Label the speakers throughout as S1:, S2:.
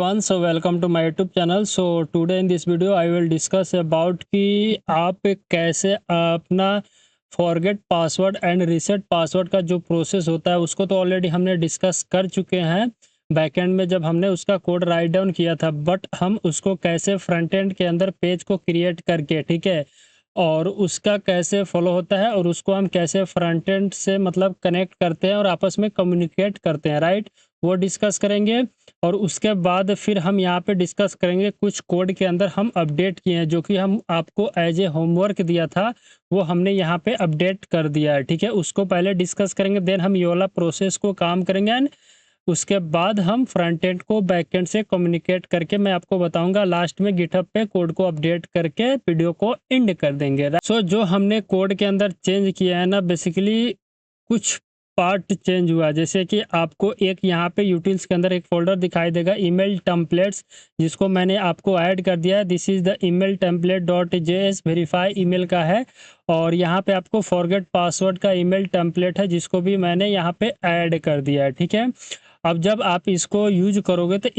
S1: So welcome to my YouTube channel. So today in this video I will discuss about कि आप कैसे अपना forget password and reset password का जो process होता है उसको तो ऑलरेडी हमने डिस्कस कर चुके हैं बैकएंड में जब हमने उसका कोड राइट डाउन किया था, बट हम उसको कैसे फ्रंट एंड के अंदर पेज को क्रिएट करके, ठीक है, और उसका कैसे फॉलो होता है और उसको हम कैसे फ्रंट एंड से मतलब कनेक्ट करते हैं और आपस में कम्युनिकेट करते हैं, राइट, वो डिस्कस करेंगे। और उसके बाद फिर हम यहाँ पे डिस्कस करेंगे कुछ कोड के अंदर हम अपडेट किए हैं जो कि हम आपको एज ए होमवर्क दिया था, वो हमने यहाँ पे अपडेट कर दिया है, ठीक है। उसको पहले डिस्कस करेंगे, देन हम ये वाला प्रोसेस को काम करेंगे एंड उसके बाद हम फ्रंट एंड को बैक एंड से कम्युनिकेट करके मैं आपको बताऊंगा। लास्ट में गिटहब पे कोड को अपडेट करके वीडियो को एंड कर देंगे। सो जो हमने कोड के अंदर चेंज किया है ना, बेसिकली कुछ पार्ट चेंज हुआ, जैसे कि आपको एक यहाँ पे यूटिल्स के अंदर एक फोल्डर दिखाई देगा ईमेल टेम्पलेट्स, जिसको मैंने आपको ऐड कर दिया है। This is the email template dot JS verify email का है, और यहाँ पे आपको फॉरगेट पासवर्ड का ईमेल टेम्पलेट है जिसको भी मैंने यहाँ पे ऐड कर दिया है, ठीक है। अब जब आप इसको यूज करोगे तो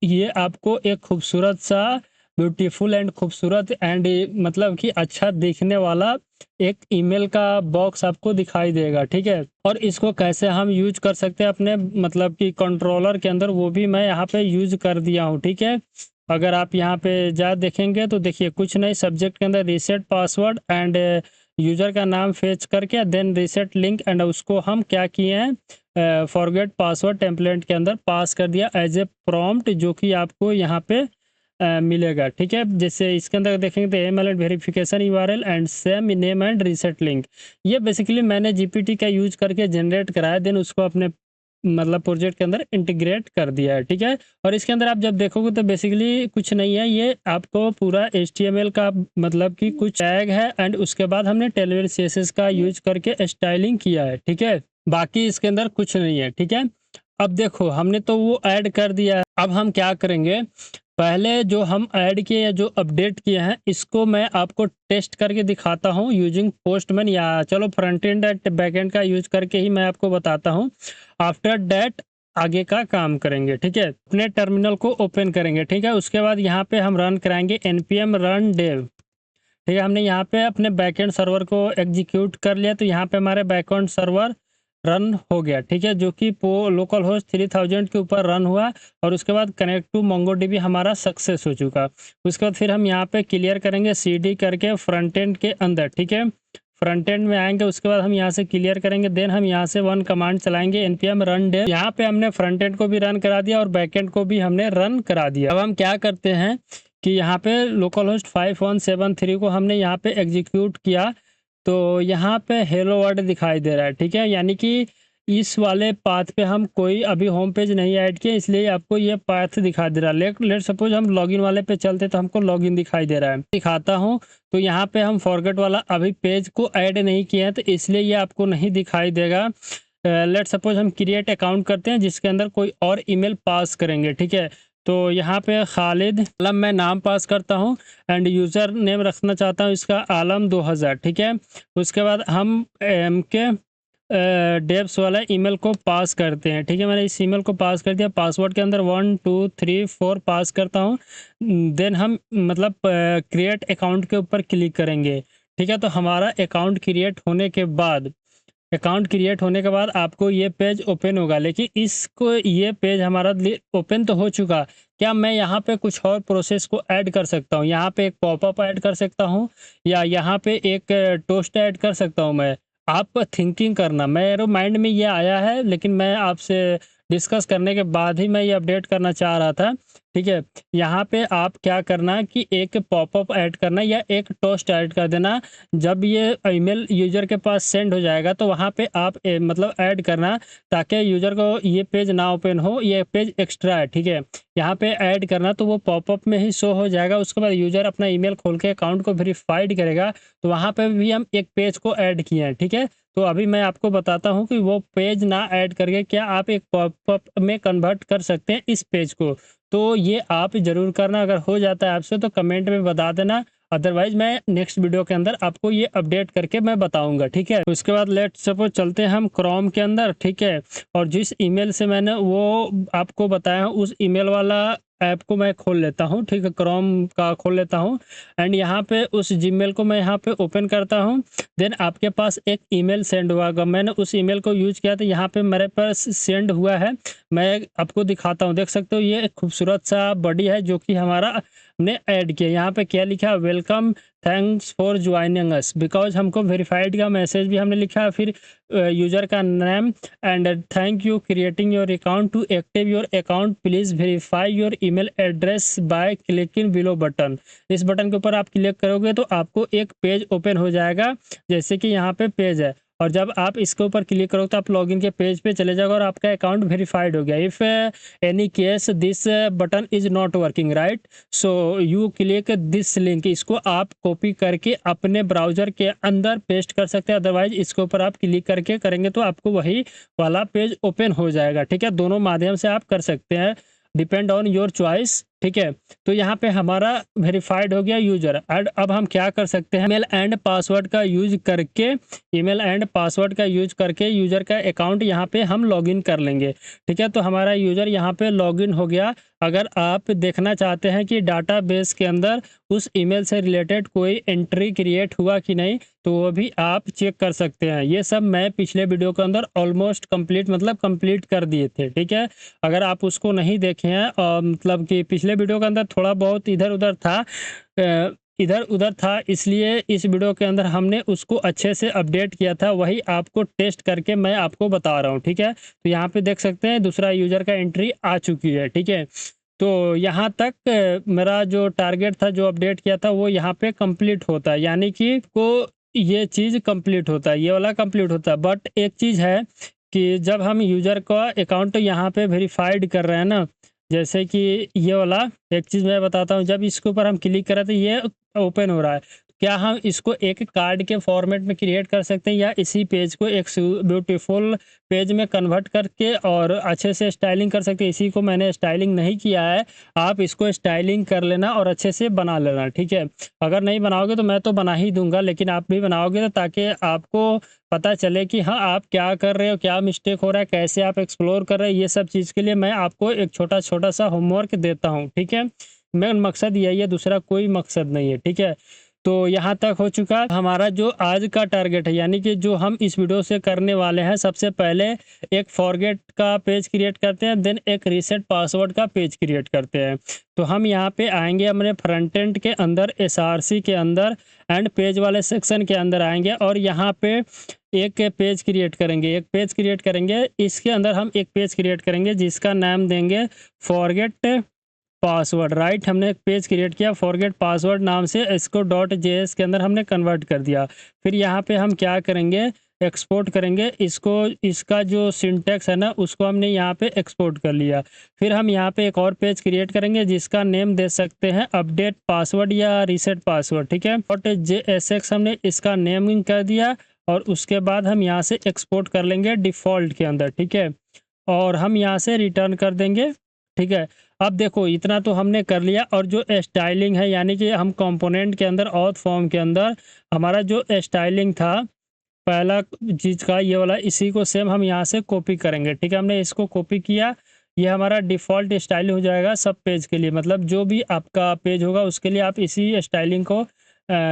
S1: ये आपको एक खूबसूरत सा ब्यूटीफुल एंड खूबसूरत एंड मतलब कि अच्छा दिखने वाला एक ईमेल का बॉक्स आपको दिखाई देगा, ठीक है। और इसको कैसे हम यूज कर सकते हैं अपने मतलब कि कंट्रोलर के अंदर, वो भी मैं यहाँ पे यूज कर दिया हूँ, ठीक है। अगर आप यहाँ पे जा देखेंगे तो देखिए कुछ नहीं, सब्जेक्ट के अंदर रीसेट पासवर्ड एंड यूजर का नाम फेच करके देन रीसेट लिंक, एंड उसको हम क्या किए हैं फॉरगेट पासवर्ड टेम्पलेट के अंदर पास कर दिया एज ए प्रॉम्प्ट, जो कि आपको यहाँ पे मिलेगा, ठीक है। जैसे इसके अंदर देखेंगे तो email verification URL and same name and reset link, ये बेसिकली मैंने जीपीटी का यूज करके जनरेट कराया, देन उसको अपने मतलब प्रोजेक्ट के अंदर इंटीग्रेट कर दिया है, ठीक है। और इसके अंदर आप जब देखोगे तो बेसिकली कुछ नहीं है, ये आपको पूरा HTML का मतलब कि कुछ टैग है एंड उसके बाद हमने टेलवेल CSS का यूज करके स्टाइलिंग किया है, ठीक है। बाकी इसके अंदर कुछ नहीं है, ठीक है। अब देखो हमने तो वो ऐड कर दिया है, अब हम क्या करेंगे, पहले जो हम ऐड किए या जो अपडेट किए हैं इसको मैं आपको टेस्ट करके दिखाता हूं यूजिंग पोस्टमैन, या चलो front end and back and का यूज करके ही मैं आपको बताता हूं। आफ्टर दैट आगे का काम करेंगे, ठीक है। अपने टर्मिनल को ओपन करेंगे, ठीक है। उसके बाद यहाँ पे हम रन कराएंगे npm run dev, ठीक है। हमने यहाँ पे अपने बैकएंड सर्वर को एग्जीक्यूट कर लिया, तो यहाँ पे हमारे बैकएंड सर्वर रन हो गया, ठीक है, जो कि लोकल होस्ट 3000 के ऊपर रन हुआ। और उसके बाद कनेक्ट टू मोंगोडीबी हमारा सक्सेस हो चुका। उसके बाद फिर हम यहाँ पे क्लियर करेंगे CD करके फ्रंट एंड के अंदर, ठीक है। फ्रंट एंड में आएंगे, उसके बाद हम यहाँ से क्लियर करेंगे, देन हम यहाँ से वन कमांड चलाएंगे npm run dev। यहाँ पे हमने फ्रंट एंड को भी रन करा दिया और बैक एंड को भी हमने रन करा दिया। अब हम क्या करते हैं कि यहाँ पे लोकल होस्ट 5173 को हमने यहाँ पे एग्जीक्यूट किया, तो यहाँ पे हेलो वर्ल्ड दिखाई दे रहा है, ठीक है। यानी कि इस वाले पाथ पे हम कोई अभी होम पेज नहीं ऐड किया, इसलिए आपको ये पाथ दिखा दे रहा है। लेट सपोज हम लॉगिन वाले पे चलते तो हमको लॉगिन दिखाई दे रहा है, दिखाता हूँ। तो यहाँ पे हम फॉरगेट वाला अभी पेज को ऐड नहीं किया है, तो इसलिए ये आपको नहीं दिखाई देगा। लेट सपोज हम क्रिएट अकाउंट करते हैं जिसके अंदर कोई और ईमेल पास करेंगे, ठीक है। तो यहाँ पे खालिद आलम मैं नाम पास करता हूँ एंड यूज़र नेम रखना चाहता हूँ इसका आलम 2000, ठीक है। उसके बाद हम MK डेव्स वाला ईमेल को पास करते हैं, ठीक है। मैंने इस ईमेल को पास कर दिया, पासवर्ड के अंदर 1 2 3 4 पास करता हूँ। देन हम मतलब क्रिएट अकाउंट के ऊपर क्लिक करेंगे, ठीक है। तो हमारा अकाउंट क्रिएट होने के बाद आपको ये पेज ओपन होगा, लेकिन इसको ये पेज हमारा ओपन तो हो चुका। क्या मैं यहाँ पे कुछ और प्रोसेस को ऐड कर सकता हूँ? यहाँ पे एक पॉपअप ऐड कर सकता हूँ या यहाँ पे एक टोस्ट ऐड कर सकता हूँ मैं? आप थिंकिंग करना, मेरे माइंड में ये आया है, लेकिन मैं आपसे डिस्कस करने के बाद ही मैं ये अपडेट करना चाह रहा था, ठीक है। यहाँ पे आप क्या करना कि एक पॉपअप ऐड करना या एक टोस्ट ऐड कर देना। जब ये ईमेल यूजर के पास सेंड हो जाएगा तो वहाँ पे आप मतलब ऐड करना, ताकि यूजर को ये पेज ना ओपन हो, ये पेज एक्स्ट्रा है, ठीक है। यहाँ पे ऐड करना तो वो पॉपअप में ही शो हो जाएगा। उसके बाद यूजर अपना ईमेल खोल के अकाउंट को वेरीफाइड करेगा, तो वहाँ पे भी हम एक पेज को ऐड किए हैं, ठीक है। तो अभी मैं आपको बताता हूँ कि वो पेज ना ऐड करके क्या आप एक पॉपअप में कन्वर्ट कर सकते हैं इस पेज को। तो ये आप ज़रूर करना, अगर हो जाता है आपसे तो कमेंट में बता देना, अदरवाइज मैं नेक्स्ट वीडियो के अंदर आपको ये अपडेट करके मैं बताऊंगा, ठीक है। उसके बाद लेट सपोज चलते हैं हम क्रोम के अंदर, ठीक है। और जिस ईमेल से मैंने वो आपको बताया उस ईमेल वाला ऐप को मैं खोल लेता हूँ, ठीक है, क्रोम का खोल लेता हूँ एंड यहाँ पे उस जीमेल को मैं यहाँ पे ओपन करता हूँ। देन आपके पास एक ईमेल सेंड हुआ होगा, मैंने उस ईमेल को यूज किया तो यहाँ पे मेरे पास सेंड हुआ है। मैं आपको दिखाता हूँ, देख सकते हो ये एक खूबसूरत सा बॉडी है जो कि हमारा हमने ऐड किया। यहाँ पे क्या लिखा है, welcome thanks for joining us, because हमको वेरीफाइड का मैसेज भी हमने लिखा है, फिर यूजर का name and thank you creating your account, to active your account please verify your email address by clicking below button. इस बटन के ऊपर आप क्लिक करोगे तो आपको एक पेज ओपन हो जाएगा, जैसे कि यहाँ पे पेज है, और जब आप इसके ऊपर क्लिक करोगे तो आप लॉगिन के पेज पे चले जाओगे और आपका अकाउंट वेरीफाइड हो गया। If any case this button is not working right, so you click this link, इसको आप कॉपी करके अपने ब्राउजर के अंदर पेस्ट कर सकते हैं, अदरवाइज इसके ऊपर आप क्लिक करके करेंगे तो आपको वही वाला पेज ओपन हो जाएगा, ठीक है। दोनों माध्यम से आप कर सकते हैं, डिपेंड ऑन योर चॉइस, ठीक है। तो यहाँ पे हमारा वेरीफाइड हो गया यूजर। एंड अब हम क्या कर सकते हैं, ईमेल एंड पासवर्ड का यूज करके, ईमेल एंड पासवर्ड का यूज करके यूजर का अकाउंट यहाँ पे हम लॉगिन कर लेंगे, ठीक है। तो हमारा यूजर यहाँ पे लॉगिन हो गया। अगर आप देखना चाहते हैं कि डाटाबेस के अंदर उस ईमेल से रिलेटेड कोई एंट्री क्रिएट हुआ कि नहीं, तो वो भी आप चेक कर सकते हैं। ये सब मैं पिछले वीडियो के अंदर ऑलमोस्ट कंप्लीट मतलब कंप्लीट कर दिए थे, ठीक है। अगर आप उसको नहीं देखे हैं मतलब कि पिछले वीडियो के अंदर थोड़ा बहुत इधर उधर था, इधर उधर था, इसलिए इस वीडियो के अंदर हमने उसको अच्छे से अपडेट किया था, वही आपको टेस्ट करके मैं आपको बता रहा हूँ, ठीक है। तो यहाँ पे देख सकते हैं दूसरा यूजर का एंट्री आ चुकी है, ठीक है। तो यहाँ तक मेरा जो टारगेट था, जो अपडेट किया था, वो यहाँ पे कंप्लीट होता है, यानी कि को ये चीज़ कंप्लीट होता है, ये वाला कंप्लीट होता है। बट एक चीज़ है कि जब हम यूजर का अकाउंट यहाँ पे वेरीफाइड कर रहे हैं ना, जैसे कि ये वाला, एक चीज़ मैं बताता हूँ, जब इसके ऊपर हम क्लिक करें तो ये ओपन हो रहा है, क्या हम इसको एक कार्ड के फॉर्मेट में क्रिएट कर सकते हैं या इसी पेज को एक ब्यूटीफुल पेज में कन्वर्ट करके और अच्छे से स्टाइलिंग कर सकते हैं। इसी को मैंने स्टाइलिंग नहीं किया है, आप इसको स्टाइलिंग कर लेना और अच्छे से बना लेना, ठीक है। अगर नहीं बनाओगे तो मैं तो बना ही दूंगा, लेकिन आप भी बनाओगे तो ताकि आपको पता चले कि हाँ आप क्या कर रहे हो, क्या मिस्टेक हो रहा है, कैसे आप एक्सप्लोर कर रहे हैं, ये सब चीज़ के लिए मैं आपको एक छोटा छोटा सा होमवर्क देता हूँ, ठीक है। मेन मकसद यही है, दूसरा कोई मकसद नहीं है, ठीक है। तो यहाँ तक हो चुका हमारा जो आज का टारगेट है, यानी कि जो हम इस वीडियो से करने वाले हैं, सबसे पहले एक फॉरगेट का पेज क्रिएट करते हैं, देन एक रीसेट पासवर्ड का पेज क्रिएट करते हैं। तो हम यहाँ पे आएंगे अपने फ्रंट एंड के अंदर, SRC के अंदर एंड पेज वाले सेक्शन के अंदर आएंगे और यहाँ पे एक पेज क्रिएट करेंगे, एक पेज क्रिएट करेंगे। इसके अंदर हम एक पेज क्रिएट करेंगे जिसका नाम देंगे फॉरगेट पासवर्ड, राइट। हमने एक पेज क्रिएट किया फॉरगेट पासवर्ड नाम से, इसको .js के अंदर हमने कन्वर्ट कर दिया। फिर यहाँ पे हम क्या करेंगे, एक्सपोर्ट करेंगे इसको, इसका जो सिंटैक्स है ना उसको हमने यहाँ पे एक्सपोर्ट कर लिया। फिर हम यहाँ पे एक और पेज क्रिएट करेंगे जिसका नेम दे सकते हैं अपडेट पासवर्ड या रीसेट पासवर्ड, ठीक है। .jsx हमने इसका नेमिंग कर दिया और उसके बाद हम यहाँ से एक्सपोर्ट कर लेंगे डिफ़ॉल्ट के अंदर, ठीक है। और हम यहाँ से रिटर्न कर देंगे, ठीक है। अब देखो इतना तो हमने कर लिया, और जो स्टाइलिंग है यानी कि हम कंपोनेंट के अंदर ऑथ फॉर्म के अंदर हमारा जो स्टाइलिंग था पहला चीज़ का, ये वाला, इसी को सेम हम यहाँ से कॉपी करेंगे, ठीक है। हमने इसको कॉपी किया, ये हमारा डिफ़ॉल्ट स्टाइल हो जाएगा सब पेज के लिए, मतलब जो भी आपका पेज होगा उसके लिए आप इसी स्टाइलिंग को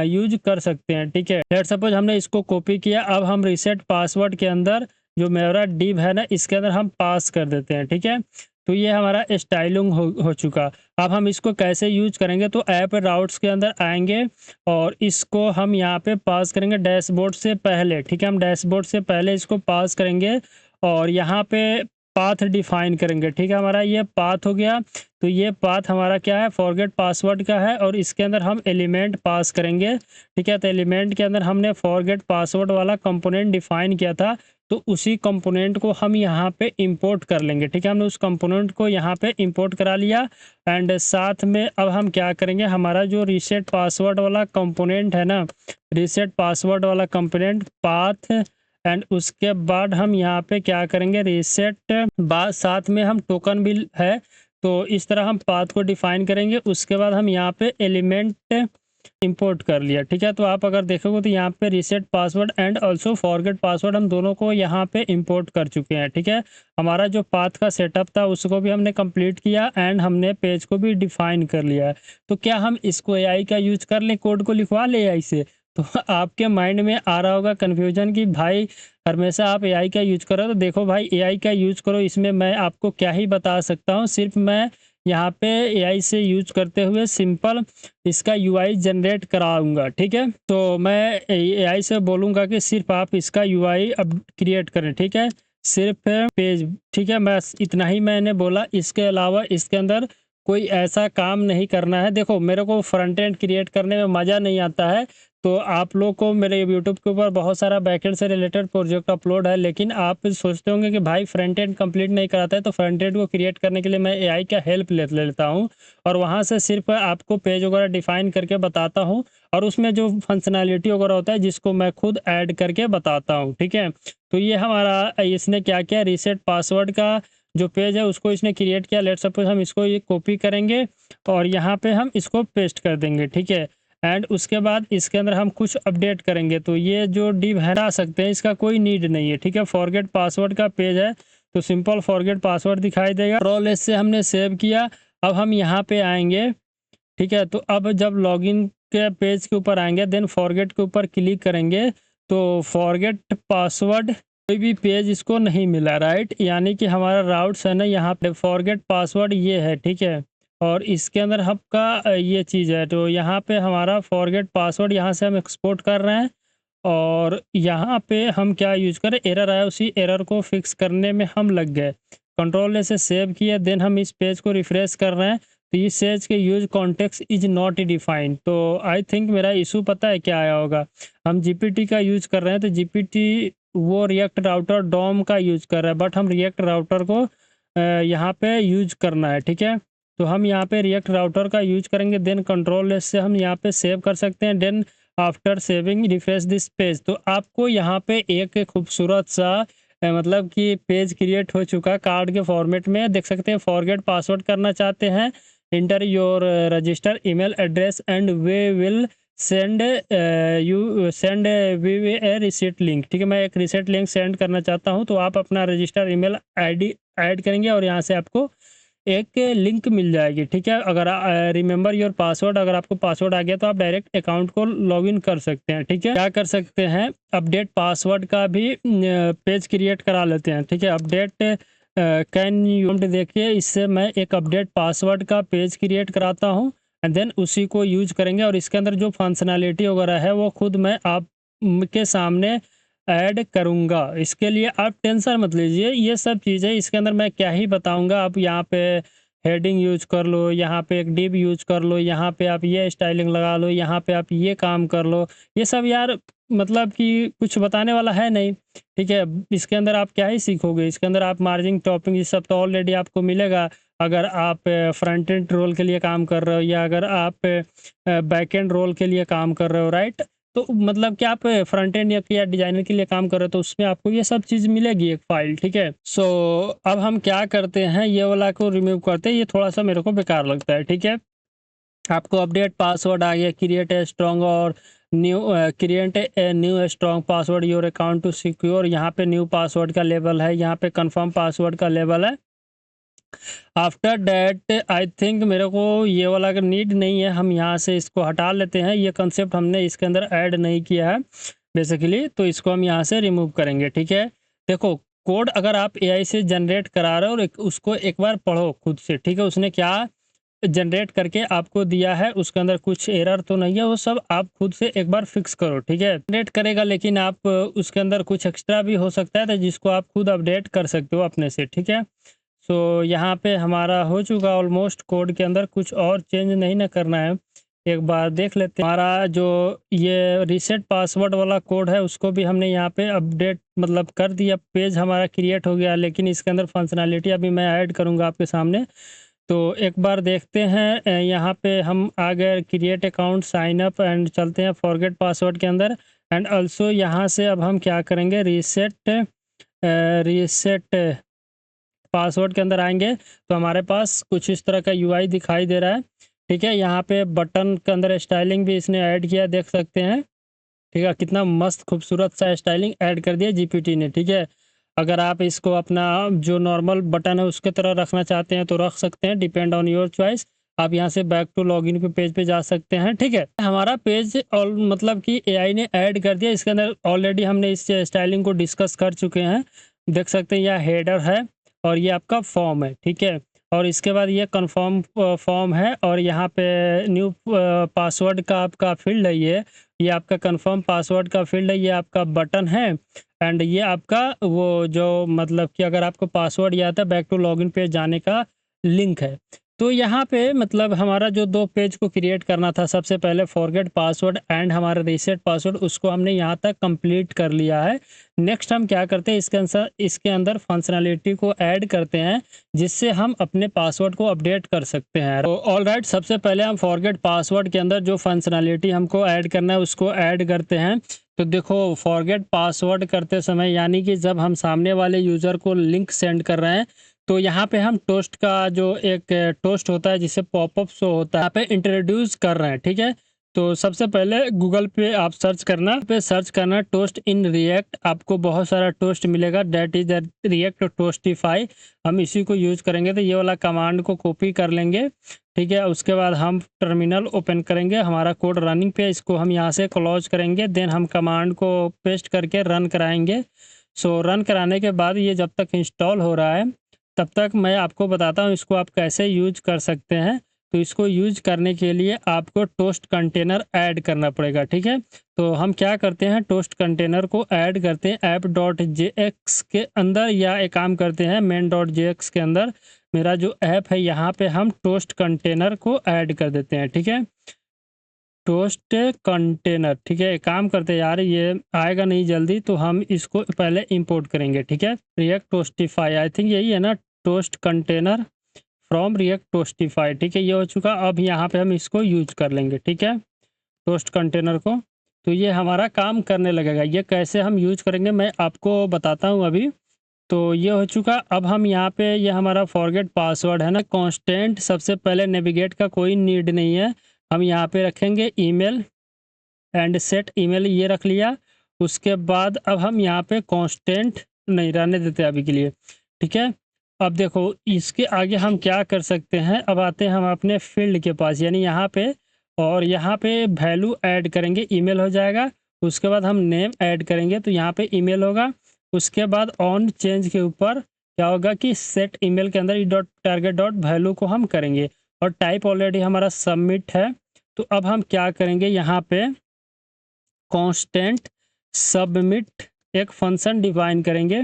S1: यूज कर सकते हैं, ठीक है। लेट सपोज हमने इसको कॉपी किया, अब हम रीसेट पासवर्ड के अंदर जो मेरा डिव है ना इसके अंदर हम पास कर देते हैं, ठीक है। तो ये हमारा स्टाइलिंग हो चुका। अब हम इसको कैसे यूज करेंगे, तो ऐप राउट्स के अंदर आएंगे और इसको हम यहाँ पे पास करेंगे डैशबोर्ड से पहले, ठीक है। हम डैशबोर्ड से पहले इसको पास करेंगे और यहाँ पे पाथ डिफाइन करेंगे, ठीक है। हमारा ये पाथ हो गया, तो ये पाथ हमारा क्या है, फॉरगेट पासवर्ड का है और इसके अंदर हम एलिमेंट पास करेंगे, ठीक है। तो एलिमेंट के अंदर हमने फॉरगेट पासवर्ड वाला कंपोनेंट डिफाइन किया था, तो उसी कंपोनेंट को हम यहाँ पे इंपोर्ट कर लेंगे, ठीक है। हमने उस कंपोनेंट को यहाँ पे इंपोर्ट करा लिया एंड साथ में अब हम क्या करेंगे, हमारा जो रीसेट पासवर्ड वाला कंपोनेंट है ना, रीसेट पासवर्ड वाला कंपोनेंट पाथ, एंड उसके बाद हम यहाँ पे क्या करेंगे, रीसेट बाद साथ में हम टोकन भी है, तो इस तरह हम पाथ को डिफाइन करेंगे। उसके बाद हम यहाँ पे एलिमेंट इंपोर्ट कर लिया। ठीक है, तो आप अगर देखोगे तो यहाँ पे reset password and also forget password हम दोनों को यहाँ पे इंपोर्ट कर चुके हैं। ठीक है, हमारा जो पाथ का सेटअप था उसको भी हमने कंप्लीट किया एंड हमने पेज को भी डिफाइन कर लिया है। तो क्या हम इसको एआई का यूज कर लें, कोड को लिखवा लें एआई से? तो आपके माइंड में आ रहा होगा कन्फ्यूजन कि भाई हमेशा आप एआई का यूज करो। तो देखो भाई, एआई का यूज करो, इसमें मैं आपको क्या ही बता सकता हूँ। सिर्फ मैं यहाँ पे एआई से यूज करते हुए सिंपल इसका यूआई जनरेट कराऊंगा। ठीक है, तो मैं एआई से बोलूंगा कि सिर्फ आप इसका यूआई अब क्रिएट करें। ठीक है, सिर्फ पेज। ठीक है, मैं इतना ही मैंने बोला, इसके अलावा इसके अंदर कोई ऐसा काम नहीं करना है। देखो, मेरे को फ्रंट एंड क्रिएट करने में मज़ा नहीं आता है, तो आप लोग को मेरे यूट्यूब के ऊपर बहुत सारा बैकएंड से रिलेटेड प्रोजेक्ट अपलोड है, लेकिन आप सोचते होंगे कि भाई फ्रंट एंड कंप्लीट नहीं कराता है, तो फ्रंट एंड को क्रिएट करने के लिए मैं एआई का हेल्प ले लेता हूँ और वहाँ से सिर्फ आपको पेज वगैरह डिफाइन करके बताता हूँ और उसमें जो फंक्शनैलिटी वगैरह होता है जिसको मैं खुद ऐड करके बताता हूँ। ठीक है, तो ये हमारा इसने क्या किया, रीसेट पासवर्ड का जो पेज है उसको इसने क्रिएट किया। लेट्स सपोज हम इसको ये कॉपी करेंगे और यहाँ पे हम इसको पेस्ट कर देंगे। ठीक है, एंड उसके बाद इसके अंदर हम कुछ अपडेट करेंगे, तो ये जो डिव हटा सकते हैं, इसका कोई नीड नहीं है। ठीक है, फॉरगेट पासवर्ड का पेज है तो सिंपल फॉरगेट पासवर्ड दिखाई देगा। कंट्रोल एस से हमने सेव किया। अब हम यहाँ पे आएंगे। ठीक है, तो अब जब लॉगिन के पेज के ऊपर आएंगे देन फॉरगेट के ऊपर क्लिक करेंगे तो फॉरगेट पासवर्ड कोई भी पेज इसको नहीं मिला, राइट। यानी कि हमारा राउट्स है ना, यहाँ पे फॉरगेट पासवर्ड ये है। ठीक है, और इसके अंदर आपका ये चीज़ है, तो यहाँ पे हमारा फॉरगेट पासवर्ड यहाँ से हम एक्सपोर्ट कर रहे हैं और यहाँ पे हम क्या यूज करें, एरर आया, उसी एरर को फिक्स करने में हम लग गए। कंट्रोल ए से सेव किया, देन हम इस पेज को रिफ्रेश कर रहे हैं तो इस पेज के use context is not defined. तो आई थिंक मेरा इशू पता है क्या आया होगा, हम जीपीटी का यूज कर रहे हैं तो जीपीटी वो रिएक्ट राउटर डॉम का यूज कर रहा है, बट हम रिएक्ट राउटर को यहाँ पे यूज करना है। ठीक है, तो हम यहाँ पे रिएक्ट राउटर का यूज करेंगे, देन कंट्रोल एस से हम यहाँ पे सेव कर सकते हैं। Then after saving refresh this page, तो आपको यहाँ पे एक खूबसूरत सा मतलब कि पेज क्रिएट हो चुका कार्ड के फॉर्मेट में, देख सकते हैं। फॉरगेट पासवर्ड करना चाहते हैं, inter your register email address and way will send V A receipt link. ठीक है, मैं एक रिसीट लिंक सेंड करना चाहता हूँ, तो आप अपना रजिस्टर ईमेल आईडी ऐड करेंगे और यहाँ से आपको एक लिंक मिल जाएगी। ठीक है, अगर रिमेंबर योर पासवर्ड, अगर आपको पासवर्ड आ गया तो आप डायरेक्ट अकाउंट को लॉगिन कर सकते हैं। ठीक है, क्या कर सकते हैं, अपडेट पासवर्ड का भी पेज क्रिएट करा लेते हैं। ठीक है, अपडेट कैन यू, देखिए इससे मैं एक अपडेट पासवर्ड का पेज क्रिएट कराता हूँ एंड देन उसी को यूज करेंगे और इसके अंदर जो फंक्शनैलिटी वगैरह है वो खुद मैं आप के सामने ऐड करूँगा। इसके लिए आप टेंशन मत लीजिए, ये सब चीज़ें इसके अंदर मैं क्या ही बताऊँगा। आप यहाँ पे हेडिंग यूज कर लो, यहाँ पे एक डिव यूज कर लो, यहाँ पे आप ये स्टाइलिंग लगा लो, यहाँ पे आप ये काम कर लो, ये सब यार मतलब कि कुछ बताने वाला है नहीं। ठीक है, इसके अंदर आप क्या ही सीखोगे, इसके अंदर आप मार्जिन टॉपिंग ये सब तो ऑलरेडी आपको मिलेगा अगर आप फ्रंट एंड रोल के लिए काम कर रहे हो या अगर आप बैक एंड रोल के लिए काम कर रहे हो, राइट। तो मतलब कि आप फ्रंट एंड या डिजाइनर के लिए काम कर रहे हो तो उसमें आपको ये सब चीज़ मिलेगी एक फाइल। ठीक है, सो अब हम क्या करते हैं, ये वाला को रिमूव करते हैं, ये थोड़ा सा मेरे को बेकार लगता है। ठीक है, आपको अपडेट पासवर्ड आ गया, क्रिएट ए स्ट्रॉन्ग और new create a new strong password your account to secure. यहाँ पे न्यू पासवर्ड का लेवल है, यहाँ पे कंफर्म पासवर्ड का लेवल है। आफ्टर डैट आई थिंक मेरे को ये वाला का नीड नहीं है, हम यहाँ से इसको हटा लेते हैं, ये कंसेप्ट हमने इसके अंदर ऐड नहीं किया है बेसिकली, तो इसको हम यहाँ से रिमूव करेंगे। ठीक है, देखो कोड अगर आप एआई से जनरेट करा रहे हो और उसको एक बार पढ़ो खुद से। ठीक है, उसने क्या जनरेट करके आपको दिया है, उसके अंदर कुछ एरर तो नहीं है, वो सब आप खुद से एक बार फिक्स करो। ठीक है, जनरेट करेगा लेकिन आप उसके अंदर कुछ एक्स्ट्रा भी हो सकता है तो जिसको आप खुद अपडेट कर सकते हो अपने से। ठीक है, सो यहाँ पे हमारा हो चुका ऑलमोस्ट, कोड के अंदर कुछ और चेंज नहीं ना करना है। एक बार देख लेते हैं, हमारा जो ये रीसेट पासवर्ड वाला कोड है उसको भी हमने यहाँ पे अपडेट मतलब कर दिया, पेज हमारा क्रिएट हो गया, लेकिन इसके अंदर फंक्शनैलिटी अभी मैं ऐड करूँगा आपके सामने। तो एक बार देखते हैं, यहाँ पे हम आ गए create account sign up and चलते हैं फॉरगेट पासवर्ड के अंदर एंड ऑल्सो यहाँ से अब हम क्या करेंगे, रीसेट पासवर्ड के अंदर आएंगे तो हमारे पास कुछ इस तरह का यूआई दिखाई दे रहा है। ठीक है, यहाँ पे बटन के अंदर स्टाइलिंग भी इसने ऐड किया, देख सकते हैं। ठीक है, कितना मस्त खूबसूरत सा स्टाइलिंग ऐड कर दिया जीपीटी ने। ठीक है, अगर आप इसको अपना जो नॉर्मल बटन है उसके तरह रखना चाहते हैं तो रख सकते हैं, डिपेंड ऑन योर चॉइस। आप यहाँ से बैक टू लॉगिन पे पेज पे जा सकते हैं। ठीक है, हमारा पेज और मतलब कि एआई ने ऐड कर दिया इसके अंदर। ऑलरेडी हमने इस स्टाइलिंग को डिस्कस कर चुके हैं, देख सकते हैं। यह हेडर है और ये आपका फॉर्म है। ठीक है, और इसके बाद ये कंफर्म फॉर्म है और यहाँ पे न्यू पासवर्ड का आपका फील्ड है। ये आपका कंफर्म पासवर्ड का फील्ड है, ये आपका बटन है एंड ये आपका वो जो मतलब कि अगर आपको पासवर्ड याद है बैक टू लॉगिन पे जाने का लिंक है। तो यहाँ पे मतलब हमारा जो दो पेज को क्रिएट करना था, सबसे पहले फॉरगेट पासवर्ड एंड हमारा रीसेट पासवर्ड, उसको हमने यहाँ तक कंप्लीट कर लिया है। नेक्स्ट हम क्या करते हैं, इसके अंदर फंक्शनैलिटी को ऐड करते हैं जिससे हम अपने पासवर्ड को अपडेट कर सकते हैं। तो ऑलराइट, सबसे पहले हम फॉरगेट पासवर्ड के अंदर जो फंक्शनैलिटी हमको ऐड करना है उसको ऐड करते हैं। तो देखो, फॉरगेट पासवर्ड करते समय यानी कि जब हम सामने वाले यूज़र को लिंक सेंड कर रहे हैं तो यहाँ पे हम टोस्ट का जो एक टोस्ट होता है जिसे पॉपअप शो होता है, यहाँ पे इंट्रोड्यूस कर रहे हैं। ठीक है, तो सबसे पहले गूगल पे आप सर्च करना टोस्ट इन रिएक्ट। आपको बहुत सारा टोस्ट मिलेगा, दैट इज द रिएक्ट टोस्टिफाई। हम इसी को यूज करेंगे, तो ये वाला कमांड को कॉपी कर लेंगे। ठीक है, उसके बाद हम टर्मिनल ओपन करेंगे, हमारा कोड रनिंग पे, इसको हम यहाँ से क्लोज करेंगे। देन हम कमांड को पेस्ट करके रन कराएंगे। सो रन कराने के बाद ये जब तक इंस्टॉल हो रहा है तब तक मैं आपको बताता हूँ इसको आप कैसे यूज कर सकते हैं। तो इसको यूज करने के लिए आपको टोस्ट कंटेनर ऐड करना पड़ेगा। ठीक है, तो हम क्या करते हैं, टोस्ट कंटेनर को ऐड करते हैं app.jx के अंदर, या एक काम करते हैं main.jx के अंदर। मेरा जो ऐप है यहाँ पे हम टोस्ट कंटेनर को ऐड कर देते हैं। ठीक है, टोस्ट कंटेनर। ठीक है, एक काम करते हैं यार, ये आएगा नहीं जल्दी, तो हम इसको पहले इंपोर्ट करेंगे। ठीक है, रिएक्ट टोस्टिफाई, आई थिंक यही है ना, टोस्ट कंटेनर फ्रॉम रिएक्ट टोस्टिफाई। ठीक है, ये हो चुका। अब यहाँ पे हम इसको यूज कर लेंगे। ठीक है, टोस्ट कंटेनर को, तो ये हमारा काम करने लगेगा। ये कैसे हम यूज करेंगे मैं आपको बताता हूँ अभी। तो ये हो चुका। अब हम यहाँ पे ये हमारा फॉरगेट पासवर्ड है ना, कांस्टेंट, सबसे पहले नेविगेट का कोई नीड नहीं है। हम यहाँ पे रखेंगे ईमेल एंड सेट ईमेल, ये रख लिया। उसके बाद अब हम यहाँ पे कांस्टेंट नहीं रहने देते अभी के लिए। ठीक है, अब देखो इसके आगे हम क्या कर सकते हैं। अब आते हैं हम अपने फील्ड के पास, यानी यहाँ पे, और यहाँ पे वैल्यू ऐड करेंगे, ईमेल हो जाएगा। उसके बाद हम नेम ऐड करेंगे, तो यहाँ पे ईमेल होगा। उसके बाद ऑन चेंज के ऊपर क्या होगा कि सेट ईमेल के अंदर E dot target dot value को हम करेंगे, और टाइप ऑलरेडी हमारा सबमिट है। तो अब हम क्या करेंगे, यहाँ पे कांस्टेंट सबमिट एक फंक्शन डिफाइन करेंगे।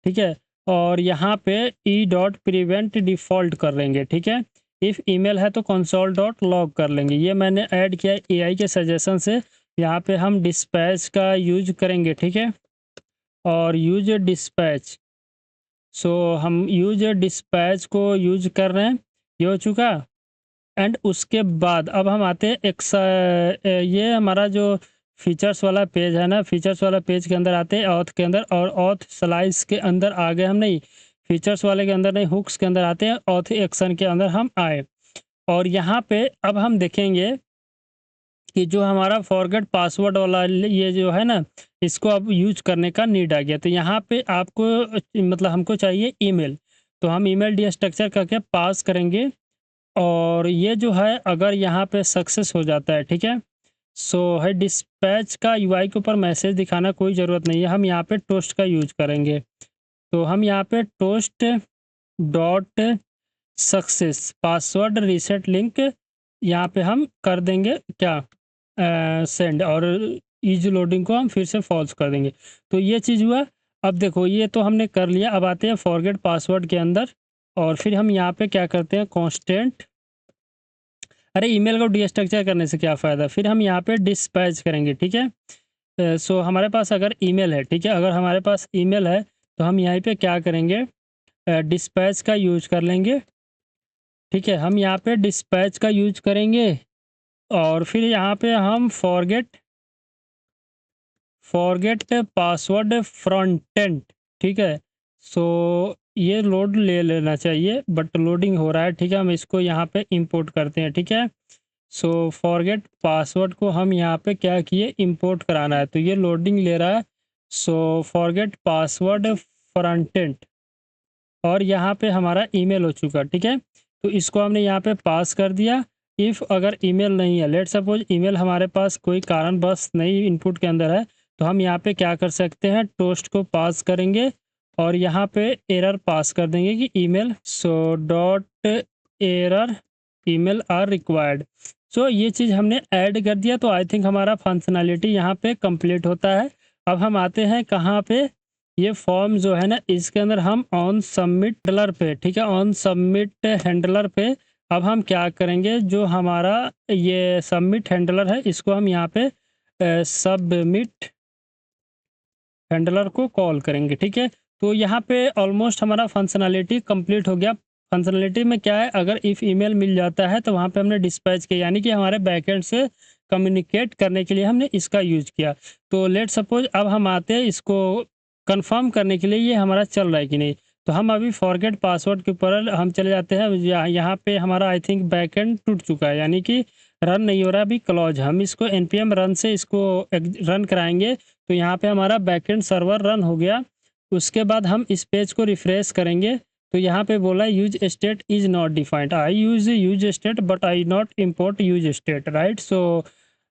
S1: ठीक है, और यहाँ पे ई डॉट प्रिवेंट डिफ़ॉल्ट कर लेंगे। ठीक है, इफ़ ईमेल है तो कंसोल डॉट लॉग कर लेंगे। ये मैंने ऐड किया एआई के सजेशन से। यहाँ पे हम डिस्पैच का यूज करेंगे। ठीक है, और यूज डिस्पैच, सो हम यूज डिस्पैच को यूज कर रहे हैं। ये हो चुका। एंड उसके बाद अब हम आते हैं ये हमारा जो फीचर्स वाला पेज है ना, फीचर्स वाला पेज के अंदर आते हैं, ऑथ के अंदर, और ऑथ स्लाइस के अंदर आ गए हम, नहीं फीचर्स वाले के अंदर नहीं, हुक्स के अंदर आते हैं, ऑथ एक्शन के अंदर हम आए। और यहाँ पे अब हम देखेंगे कि जो हमारा फॉरगेट पासवर्ड वाला ये जो है ना, इसको अब यूज करने का नीड आ गया। तो यहाँ पे आपको मतलब हमको चाहिए ईमेल, तो हम ईमेल डी स्ट्रक्चर करके पास करेंगे। और ये जो है अगर यहाँ पे सक्सेस हो जाता है, ठीक है, सो है डिस्पैच का यूआई के ऊपर मैसेज दिखाना कोई ज़रूरत नहीं है, हम यहाँ पे टोस्ट का यूज करेंगे। तो हम यहाँ पे toast dot success password reset link यहाँ पे हम कर देंगे क्या, सेंड, और ईज लोडिंग को हम फिर से फॉल्स कर देंगे। तो ये चीज़ हुआ। अब देखो ये तो हमने कर लिया। अब आते हैं फॉरगेट पासवर्ड के अंदर, और फिर हम यहाँ पे क्या करते हैं, कांस्टेंट, अरे ईमेल को डीस्ट्रक्चर करने से क्या फ़ायदा, फिर हम यहाँ पे डिस्पैच करेंगे। ठीक है, सो हमारे पास अगर ईमेल है, ठीक है, अगर हमारे पास ईमेल है तो हम यहाँ पे क्या करेंगे, डिस्पैच का यूज कर लेंगे। ठीक है, हम यहाँ पे डिस्पैच का यूज करेंगे, और फिर यहाँ पे हम फॉरगेट पासवर्ड फ्रंट एंड। ठीक है, सो ये लोड ले लेना चाहिए, बट लोडिंग हो रहा है। ठीक है, हम इसको यहाँ पे इंपोर्ट करते हैं। ठीक है, सो फॉरगेट पासवर्ड को हम यहाँ पे क्या किए, इंपोर्ट कराना है, तो ये लोडिंग ले रहा है। So forget password front end, और यहाँ पे हमारा ईमेल हो चुका। ठीक है, तो इसको हमने यहाँ पे पास कर दिया। इफ़ अगर ईमेल नहीं है, लेट सपोज ईमेल हमारे पास कोई कारणवश नहीं इनपुट के अंदर है, तो हम यहाँ पे क्या कर सकते हैं, टोस्ट को पास करेंगे और यहाँ पे एरर पास कर देंगे कि email so dot error email are required. So ये चीज़ हमने ऐड कर दिया, तो आई थिंक हमारा फंक्शनैलिटी यहाँ पे कंप्लीट होता है। अब हम आते हैं कहाँ पे, ये फॉर्म जो है ना, इसके अंदर हम ऑन सबमिट हैंडलर पे, ठीक है, ऑन सबमिट हैंडलर पे अब हम क्या करेंगे, जो हमारा ये सबमिट हैंडलर है इसको हम यहाँ पे सबमिट हैंडलर को कॉल करेंगे। ठीक है, तो यहाँ पे ऑलमोस्ट हमारा फंक्शनैलिटी कंप्लीट हो गया। फंक्शनैलिटी में क्या है, अगर इफ़ ईमेल मिल जाता है तो वहाँ पे हमने डिस्पैच किया, यानी कि हमारे बैकएंड से कम्युनिकेट करने के लिए हमने इसका यूज़ किया। तो लेट सपोज अब हम आते हैं इसको कंफर्म करने के लिए ये हमारा चल रहा है कि नहीं। तो हम अभी फॉरगेट पासवर्ड के ऊपर हम चले जाते हैं। यहाँ पे हमारा आई थिंक बैकएंड टूट चुका है, यानी कि रन नहीं हो रहा अभी क्लॉज। हम इसको npm रन से इसको रन कराएंगे, तो यहाँ पे हमारा बैकएंड सर्वर रन हो गया। उसके बाद हम इस पेज को रिफ्रेश करेंगे, तो यहाँ पे बोला use state is not defined. I use state but I not import use state, right. So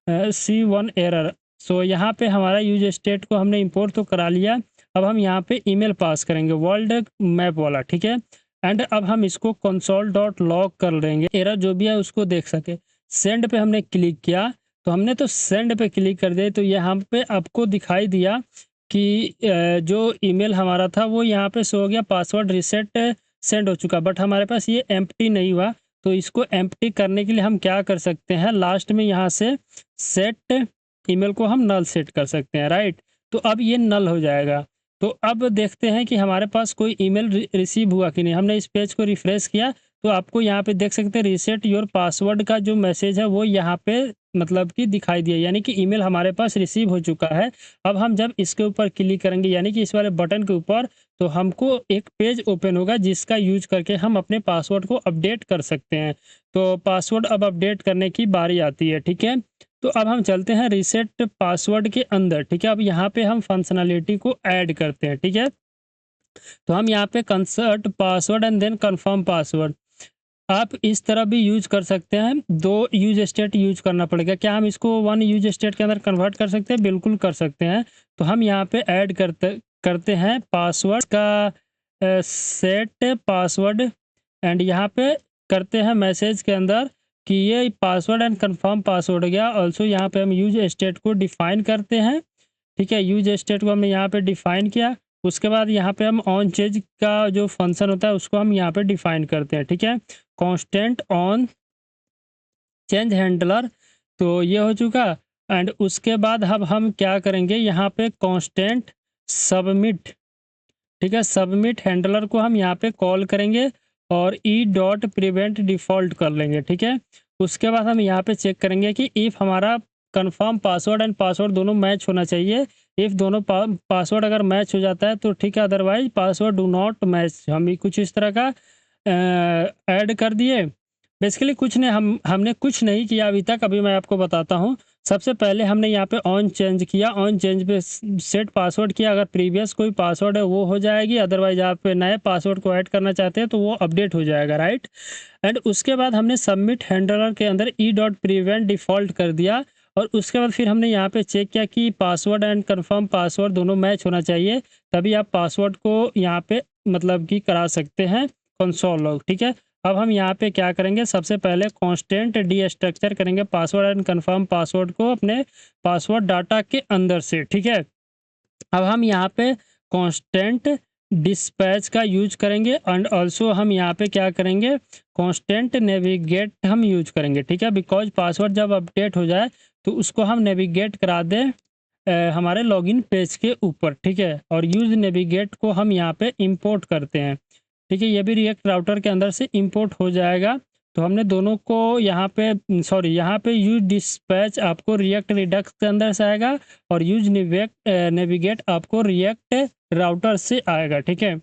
S1: see one error. सो यहाँ पे हमारा यूज स्टेट को हमने इंपोर्ट तो करा लिया। अब हम यहाँ पे ईमेल पास करेंगे वर्ल्ड मैप वाला। ठीक है, एंड अब हम इसको console.log कर लेंगे, एरर जो भी है उसको देख सके। सेंड पे हमने क्लिक किया, तो हमने तो सेंड पे क्लिक कर दिया, तो यहाँ पे आपको दिखाई दिया कि जो ईमेल हमारा था वो यहाँ पे शो हो गया, पासवर्ड रीसेट सेंड हो चुका, बट हमारे पास ये एम्प्टी नहीं हुआ। तो इसको एम्प्टी करने के लिए हम क्या कर सकते हैं, लास्ट में यहाँ से सेट ईमेल को हम नल सेट कर सकते हैं, राइट। तो अब ये नल हो जाएगा। तो अब देखते हैं कि हमारे पास कोई ईमेल रिसीव हुआ कि नहीं। हमने इस पेज को रिफ्रेश किया, तो आपको यहाँ पे देख सकते हैं रीसेट योर पासवर्ड का जो मैसेज है वो यहाँ पे मतलब कि दिखाई दिया, यानी कि ईमेल हमारे पास रिसीव हो चुका है। अब हम जब इसके ऊपर क्लिक करेंगे, यानी कि इस वाले बटन के ऊपर, तो हमको एक पेज ओपन होगा जिसका यूज करके हम अपने पासवर्ड को अपडेट कर सकते हैं। तो पासवर्ड अब अपडेट करने की बारी आती है। ठीक है, तो अब हम चलते हैं रीसेट पासवर्ड के अंदर। ठीक है, अब यहाँ पे हम फंक्शनैलिटी को ऐड करते हैं। ठीक है, तो हम यहाँ पे कंसर्ट password and then confirm password, आप इस तरह भी यूज कर सकते हैं। दो यूज स्टेट यूज करना पड़ेगा। क्या हम इसको वन यूज स्टेट के अंदर कन्वर्ट कर सकते हैं? बिल्कुल कर सकते हैं। तो हम यहाँ पे ऐड करते हैं पासवर्ड का सेट पासवर्ड, एंड यहाँ पे करते हैं मैसेज के अंदर कि ये पासवर्ड एंड कंफर्म पासवर्ड हो गया। ऑल्सो यहाँ पे हम यूज स्टेट को डिफाइन करते हैं। ठीक है, यूज स्टेट को हमने यहाँ पे डिफाइन किया। उसके बाद यहाँ पे हम ऑन चेंज का जो फंक्शन होता है उसको हम यहाँ पे डिफाइन करते हैं। ठीक है, कांस्टेंट ऑन चेंज हैंडलर, तो ये हो चुका। एंड उसके बाद अब हम क्या करेंगे, यहाँ पे कांस्टेंट सबमिट, ठीक है, सबमिट हैंडलर को हम यहाँ पे कॉल करेंगे और ई डॉट प्रिवेंट डिफ़ॉल्ट कर लेंगे। ठीक है, उसके बाद हम यहाँ पे चेक करेंगे कि इफ़ हमारा कंफर्म पासवर्ड एंड पासवर्ड दोनों मैच होना चाहिए। इफ़ दोनों पासवर्ड अगर मैच हो जाता है तो ठीक है, otherwise password do not match. हम भी कुछ इस तरह का ऐड कर दिए। बेसिकली कुछ नहीं, हमने कुछ नहीं किया अभी तक। अभी मैं आपको बताता हूँ। सबसे पहले हमने यहाँ पे ऑन चेंज किया, ऑन चेंज पे सेट पासवर्ड किया। अगर प्रीवियस कोई पासवर्ड है वो हो जाएगी, अदरवाइज आप नए पासवर्ड को ऐड करना चाहते हैं तो वो अपडेट हो जाएगा, राइट। एंड उसके बाद हमने सबमिट हैंडलर के अंदर ई डॉट प्रिवेंट डिफ़ॉल्ट कर दिया। और उसके बाद फिर हमने यहाँ पे चेक किया कि पासवर्ड एंड कंफर्म पासवर्ड दोनों मैच होना चाहिए, तभी आप पासवर्ड को यहाँ पे मतलब कि करा सकते हैं कंसोल लॉग। ठीक है, अब हम यहाँ पे क्या करेंगे, सबसे पहले कांस्टेंट डी स्ट्रक्चर करेंगे पासवर्ड एंड कंफर्म पासवर्ड को अपने पासवर्ड डाटा के अंदर से। ठीक है, अब हम यहाँ पे कांस्टेंट डिस्पैच का यूज करेंगे एंड ऑल्सो हम यहाँ पे क्या करेंगे, कांस्टेंट नेविगेट हम यूज करेंगे। ठीक है, बिकॉज पासवर्ड जब अपडेट हो जाए तो उसको हम नेविगेट करा दें हमारे लॉगिन पेज के ऊपर। ठीक है, और यूज नेविगेट को हम यहाँ पे इंपोर्ट करते हैं। ठीक है, ये भी रिएक्ट राउटर के अंदर से इंपोर्ट हो जाएगा। तो हमने दोनों को यहाँ पे यहाँ पे यूज डिस्पैच आपको रिएक्ट रिडक्स के अंदर से आएगा और यूज नेविगेट आपको रिएक्ट राउटर से आएगा। ठीक है,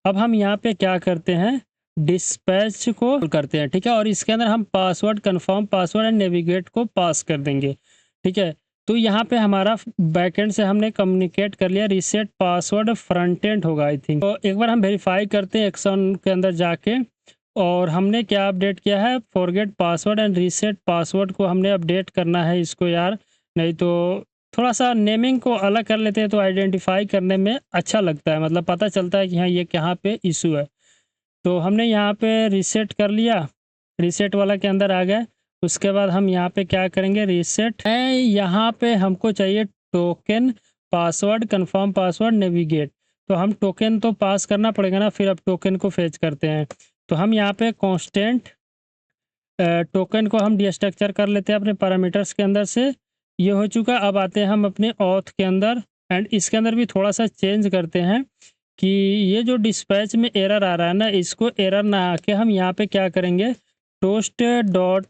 S1: अब हम यहाँ पे क्या करते हैं, डिस्पैच को करते हैं, ठीक है, और इसके अंदर हम password, confirm password and navigate को पास कर देंगे, ठीक है। तो यहाँ पे हमारा बैकएंड से हमने कम्युनिकेट कर लिया, रीसेट पासवर्ड फ्रंट एंड होगा आई थिंक। तो एक बार हम वेरीफाई करते हैं एक्शन के अंदर जाके, और हमने क्या अपडेट किया है, forget password and reset password को हमने अपडेट करना है इसको यार, नहीं तो थोड़ा सा नेमिंग को अलग कर लेते हैं तो आइडेंटिफाई करने में अच्छा लगता है, मतलब पता चलता है कि हाँ ये कहाँ पे इशू है। तो हमने यहाँ पे रीसेट कर लिया, रीसेट वाला के अंदर आ गए। उसके बाद हम यहाँ पे क्या करेंगे, रीसेट है, यहाँ पे हमको चाहिए token password, confirm password, navigate. तो हम टोकन तो पास करना पड़ेगा ना, फिर अब टोकन को फेच करते हैं। तो हम यहाँ पे कांस्टेंट टोकन को हम डिस्ट्रक्चर कर लेते हैं अपने पैरामीटर्स के अंदर से। ये हो चुका। अब आते हैं हम अपने ऑथ के अंदर, एंड इसके अंदर भी थोड़ा सा चेंज करते हैं कि ये जो डिस्पैच में एरर आ रहा है ना, इसको एरर ना आके हम यहाँ पे क्या करेंगे, toast dot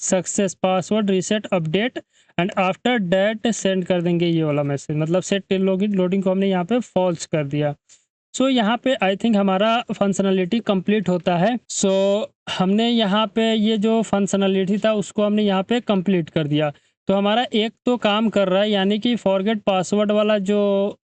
S1: success password reset update and after that send कर देंगे ये वाला मैसेज, मतलब सेट लोडिंग को हमने यहाँ पे फॉल्स कर दिया। सो यहाँ पे आई थिंक हमारा फंक्शनलिटी कंप्लीट होता है। सो हमने यहाँ पे ये जो फंक्शनलिटी था उसको हमने यहाँ पे कंप्लीट कर दिया। तो हमारा एक तो काम कर रहा है, यानी कि फॉरगेट पासवर्ड वाला जो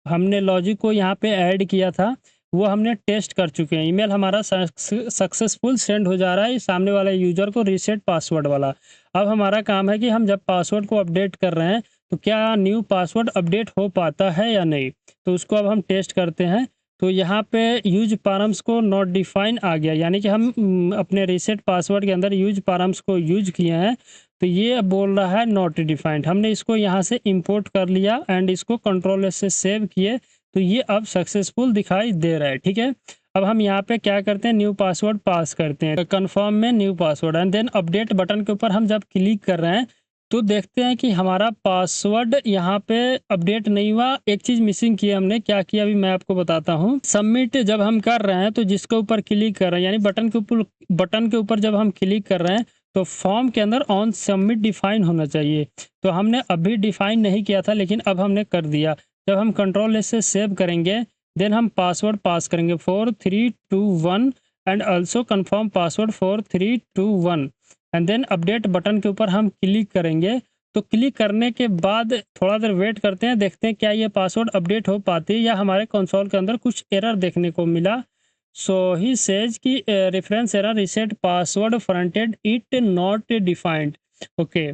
S1: हमने लॉजिक को यहाँ पे ऐड किया था वो हमने टेस्ट कर चुके हैं। ईमेल हमारा सक्सेसफुल सेंड हो जा रहा है सामने वाले यूजर को रीसेट पासवर्ड वाला। अब हमारा काम है कि हम जब पासवर्ड को अपडेट कर रहे हैं तो क्या न्यू पासवर्ड अपडेट हो पाता है या नहीं, तो उसको अब हम टेस्ट करते हैं। तो यहाँ पे यूज पारम्स को नॉट डिफाइन आ गया, यानी कि हम अपने रीसेट पासवर्ड के अंदर यूज पारम्स को यूज किए हैं, तो ये अब बोल रहा है नॉट डिफाइंड। हमने इसको यहाँ से इंपोर्ट कर लिया एंड इसको कंट्रोल से सेव किए, तो ये अब सक्सेसफुल दिखाई दे रहा है, ठीक है। अब हम यहाँ पे क्या करते हैं, न्यू पासवर्ड पास करते हैं, कंफर्म में new password, and then update button के ऊपर हम जब क्लिक कर रहे हैं तो देखते हैं कि हमारा पासवर्ड यहाँ पे अपडेट नहीं हुआ। एक चीज़ मिसिंग की हमने, क्या किया अभी मैं आपको बताता हूँ। सबमिट जब हम कर रहे हैं तो जिसके ऊपर क्लिक कर रहे हैं, यानी बटन के ऊपर जब हम क्लिक कर रहे हैं तो फॉर्म के अंदर ऑन सबमिट डिफाइन होना चाहिए। तो हमने अभी डिफाइन नहीं किया था, लेकिन अब हमने कर दिया। जब हम कंट्रोल से सेव करेंगे देन हम पासवर्ड पास करेंगे 4321 and also confirm password 4321 and then update button के ऊपर हम क्लिक करेंगे। तो क्लिक करने के बाद थोड़ा देर वेट करते हैं, देखते हैं क्या ये पासवर्ड अपडेट हो पाती है या हमारे कंसोल के अंदर कुछ एरर देखने को मिला। सो ही सेज कि reference error reset password fronted it not defined. Okay,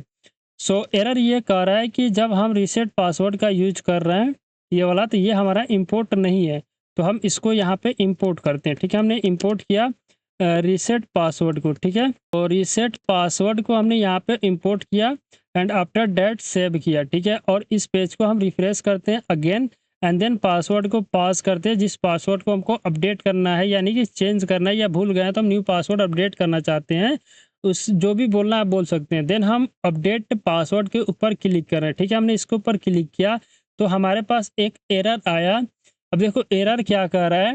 S1: so error ये कह रहा है कि जब हम रीसेट पासवर्ड का यूज कर रहे हैं ये वाला, तो ये हमारा इंपोर्ट नहीं है। तो हम इसको यहाँ पे इंपोर्ट करते हैं, ठीक है। हमने इंपोर्ट किया रीसेट पासवर्ड को, ठीक है, और रीसेट पासवर्ड को हमने यहाँ पे इंपोर्ट किया एंड आफ्टर दैट सेव किया, ठीक है। और इस पेज को हम रिफ्रेश करते हैं अगेन एंड देन पासवर्ड को पास करते हैं, जिस पासवर्ड को हमको अपडेट करना है, यानी कि चेंज करना है, या भूल गए तो हम न्यू पासवर्ड अपडेट करना चाहते हैं, उस जो भी बोलना आप बोल सकते हैं। देन हम अपडेट पासवर्ड के ऊपर क्लिक कर रहे हैं, ठीक है। हमने इसके ऊपर क्लिक किया तो हमारे पास एक एरर आया। अब देखो एरर क्या कह रहा है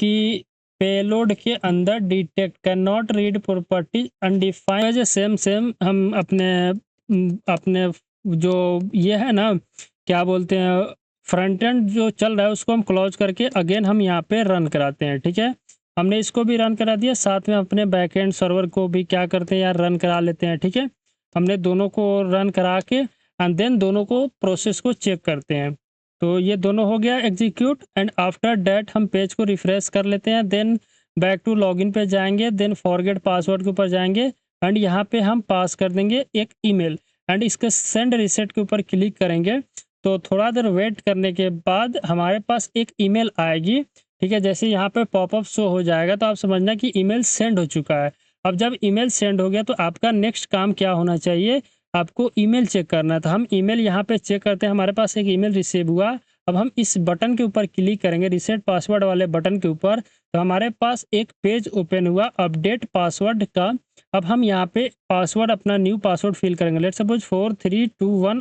S1: कि पेलोड के अंदर detect can not read property undefined. Same हम अपने जो ये है ना, क्या बोलते हैं, फ्रंट एंड जो चल रहा है उसको हम क्लोज करके अगेन हम यहाँ पे रन कराते हैं, ठीक है। हमने इसको भी रन करा दिया, साथ में अपने बैकएंड सर्वर को भी क्या करते हैं यार, रन करा लेते हैं, ठीक है। हमने दोनों को रन करा के एंड देन दोनों को प्रोसेस को चेक करते हैं। तो ये दोनों हो गया एग्जीक्यूट एंड आफ्टर दैट हम पेज को रिफ्रेश कर लेते हैं। देन बैक टू लॉगिन पे जाएंगे, देन फॉरगेट पासवर्ड के ऊपर जाएंगे एंड यहाँ पे हम पास कर देंगे एक ईमेल एंड इसके सेंड रीसेट के ऊपर क्लिक करेंगे। तो थोड़ा देर वेट करने के बाद हमारे पास एक ईमेल आएगी, ठीक है। जैसे यहाँ पे पॉपअप शो हो जाएगा तो आप समझना कि ईमेल सेंड हो चुका है। अब जब ईमेल सेंड हो गया तो आपका नेक्स्ट काम क्या होना चाहिए, आपको ईमेल चेक करना है। तो हम ईमेल यहाँ पे चेक करते हैं, हमारे पास एक ईमेल रिसीव हुआ। अब हम इस बटन के ऊपर क्लिक करेंगे, रीसेट पासवर्ड वाले बटन के ऊपर, तो हमारे पास एक पेज ओपन हुआ अपडेट पासवर्ड का। अब हम यहाँ पे पासवर्ड अपना न्यू पासवर्ड फिल करेंगे, let's suppose 4321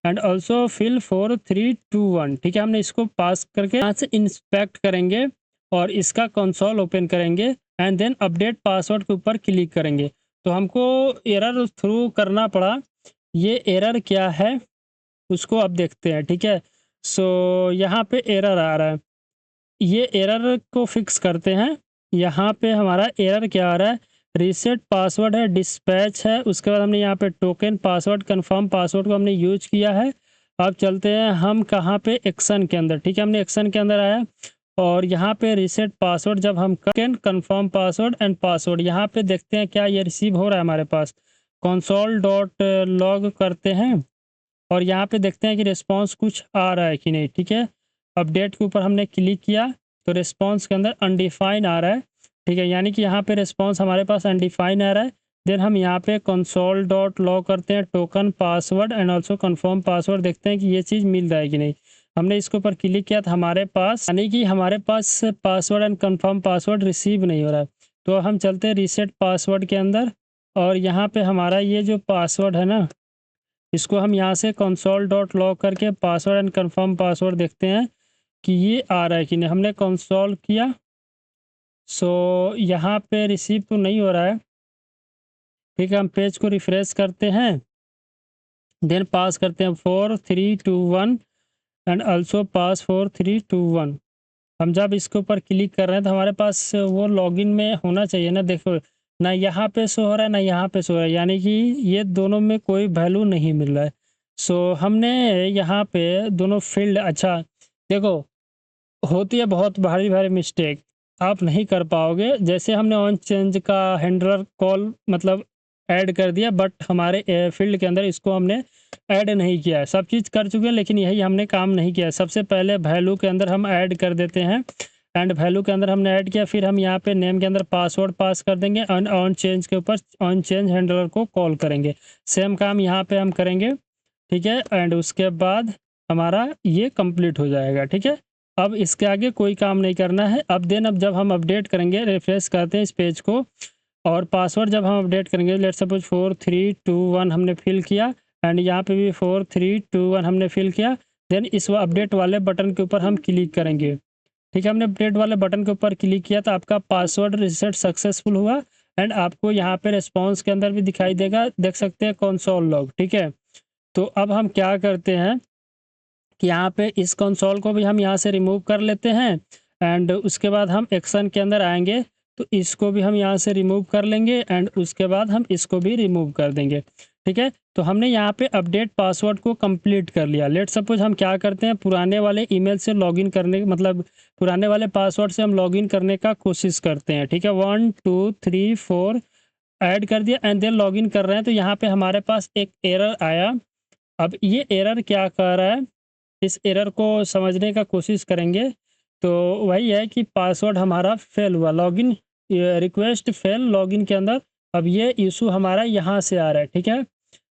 S1: and also fill 4321, ठीक है। हमने इसको पास करके यहाँ से इंस्पेक्ट करेंगे और इसका कंसोल ओपन करेंगे एंड देन अपडेट पासवर्ड के ऊपर क्लिक करेंगे। तो हमको एरर थ्रू करना पड़ा। ये एरर क्या है उसको अब देखते हैं, ठीक है। सो यहाँ पे एरर आ रहा है, ये एरर को फिक्स करते हैं। यहाँ पे हमारा एरर क्या आ रहा है, रीसेट पासवर्ड है, डिस्पैच है, उसके बाद हमने यहाँ पे टोकन पासवर्ड कंफर्म पासवर्ड को हमने यूज किया है। अब चलते हैं हम कहाँ पे, एक्शन के अंदर। ठीक है, हमने एक्शन के अंदर आया और यहाँ पे रीसेट पासवर्ड जब हम कंफर्म पासवर्ड एंड पासवर्ड, यहाँ पे देखते हैं क्या ये रिसीव हो रहा है हमारे पास। कंसोल डॉट लॉग करते हैं और यहाँ पे देखते हैं कि रिस्पॉन्स कुछ आ रहा है कि नहीं। ठीक है, अपडेट के ऊपर हमने क्लिक किया तो रिस्पॉन्स के अंदर अनडिफाइन आ रहा है। ठीक है, यानी कि यहाँ पे रिस्पॉन्स हमारे पास अनडिफाइन आ रहा है। देन हम यहाँ पे कंसोल डॉट लॉग करते हैं, token password and also confirm password, देखते हैं कि ये चीज़ मिल रहा है कि नहीं। हमने इसके ऊपर क्लिक किया तो हमारे पास, यानी कि हमारे पास password and confirm password receive नहीं हो रहा है। तो हम चलते हैं रीसेट पासवर्ड के अंदर और यहाँ पे हमारा ये जो पासवर्ड है ना, इसको हम यहाँ से कंसोल डॉट लॉग करके पासवर्ड एंड कंफर्म पासवर्ड देखते हैं कि ये आ रहा है कि नहीं। हमने कंसोल किया, सो यहाँ पे रिसीव तो नहीं हो रहा है। ठीक है, हम पेज को रिफ्रेश करते हैं, देन पास करते हैं 4321 एंड ऑल्सो पास 4321। हम जब इसके ऊपर क्लिक कर रहे हैं तो हमारे पास वो लॉगिन में होना चाहिए ना। देखो, ना यहाँ पे शो हो रहा है ना यहाँ पे शो हो रहा है, यानी कि ये दोनों में कोई वैल्यू नहीं मिल रहा है। सो हमने यहाँ पे दोनों फील्ड, अच्छा देखो, होती है बहुत भारी भारी मिस्टेक, आप नहीं कर पाओगे। जैसे हमने ऑन चेंज का हैंडलर कॉल मतलब ऐड कर दिया, बट हमारे फील्ड के अंदर इसको हमने ऐड नहीं किया है। सब चीज़ कर चुके हैं लेकिन यही हमने काम नहीं किया है। सबसे पहले वैल्यू के अंदर हम ऐड कर देते हैं एंड वैल्यू के अंदर हमने ऐड किया, फिर हम यहाँ पे नेम के अंदर पासवर्ड पास कर देंगे एंड ऑन चेंज के ऊपर ऑन चेंज हैंडलर को कॉल करेंगे। सेम काम यहाँ पे हम करेंगे। ठीक है, एंड उसके बाद हमारा ये कंप्लीट हो जाएगा। ठीक है, अब इसके आगे कोई काम नहीं करना है। अब जब हम अपडेट करेंगे, रिफ्रेश करते हैं इस पेज को और पासवर्ड जब हम अपडेट करेंगे, लेट्स सपोज 4321 हमने फिल किया एंड यहाँ पे भी 4321 हमने फिल किया। देन इस अपडेट वाले बटन के ऊपर हम क्लिक करेंगे। ठीक है, हमने अपडेट वाले बटन के ऊपर क्लिक किया तो आपका पासवर्ड रिसेट सक्सेसफुल हुआ एंड आपको यहाँ पे रिस्पॉन्स के अंदर भी दिखाई देगा, देख सकते हैं कंसोल लॉग। ठीक है, तो अब हम क्या करते हैं कि यहाँ पे इस कंसोल को भी हम यहाँ से रिमूव कर लेते हैं एंड उसके बाद हम एक्शन के अंदर आएंगे तो इसको भी हम यहाँ से रिमूव कर लेंगे एंड उसके बाद हम इसको भी रिमूव कर देंगे। ठीक है, तो हमने यहाँ पे अपडेट पासवर्ड को कंप्लीट कर लिया। लेट सपोज हम क्या करते हैं, पुराने वाले ईमेल से लॉगिन करने, मतलब पुराने वाले पासवर्ड से हम लॉगिन करने का कोशिश करते हैं। ठीक है, 1 2 3 4 ऐड कर दिया एंड देन लॉगिन कर रहे हैं तो यहाँ पे हमारे पास एक एरर आया। अब ये एरर क्या कर रहा है, इस एरर को समझने का कोशिश करेंगे। तो वही है कि पासवर्ड हमारा फेल हुआ, लॉगिन रिक्वेस्ट फेल लॉगिन के अंदर। अब ये इशू हमारा यहाँ से आ रहा है। ठीक है,